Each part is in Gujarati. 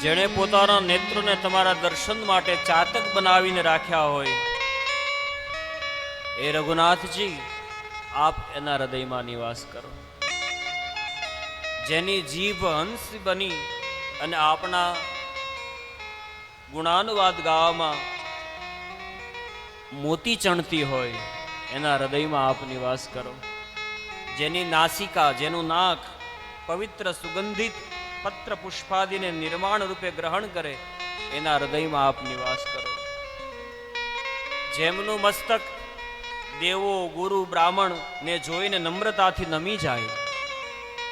જેણે પોતાના નેત્રોને તમારા દર્શન માટે ચાતક બનાવીને રાખ્યા હોય, એ રઘુનાથજી આપ એના હૃદયમાં નિવાસ કરો. જેની જીભ હંસ બની અને આપણા ગુણાનુવાદ ગાવામાં મોતી ચણતી હોય, એના હૃદયમાં આપ નિવાસ કરો. જેની નાસિકા, જેનું નાક પવિત્ર સુગંધિત પત્ર પુષ્પાદિને નિર્માણ રૂપે ગ્રહણ કરે, એના હૃદયમાં આપ નિવાસ કરો. જેમનું મસ્તક દેવો, ગુરુ, બ્રાહ્મણ ને જોઈને નમ્રતાથી નમી જાય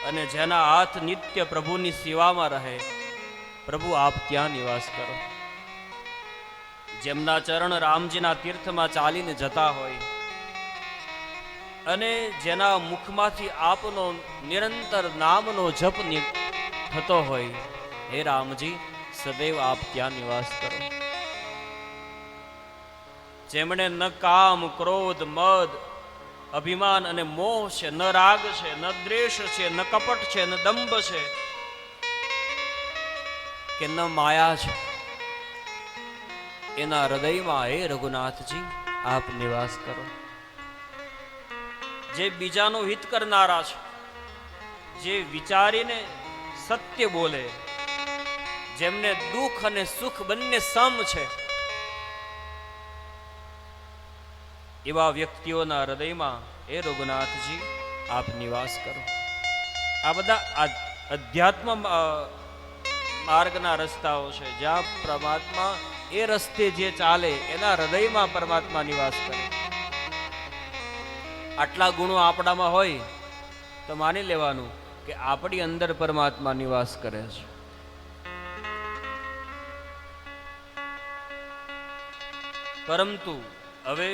અને જેના હાથ નિત્ય પ્રભુની સેવામાં રહે, પ્રભુ આપ ત્યાં નિવાસ કરો. જેમના ચરણ રામજીના તીર્થમાં ચાલીને જતા હોય અને જેના મુખમાંથી આપનો નિરંતર નામનો જપ થતો હોય, હે રામજી સદૈવ આપ ત્યાં નિવાસ કરો. જેમણે ન કામ, ક્રોધ, મદ, અભિમાન અને મોહ છે, ન રાગ છે, ન દ્વેષ છે, ન કપટ છે, ન દંભ છે કે ન માયા છે, એના હૃદયમાં હે રઘુનાથજી આપ નિવાસ કરો. જે બીજાનું હિત કરનારા છે, જે વિચારીને સત્ય બોલે, જેમને દુઃખ અને સુખ બંને સમ છે, એવા વ્યક્તિઓના હૃદયમાં હે રઘુનાથજી આપ નિવાસ કરો. આ બધા અધ્યાત્મ માર્ગના રસ્તાઓ છે, જ્યાં પરમાત્મા એ રસ્તે જે ચાલે એના હૃદયમાં પરમાત્મા નિવાસ કરે. આટલા ગુણો આપણામાં હોય તો માની લેવાનું કે આપણી અંદર પરમાત્મા નિવાસ કરે છે. પરંતુ હવે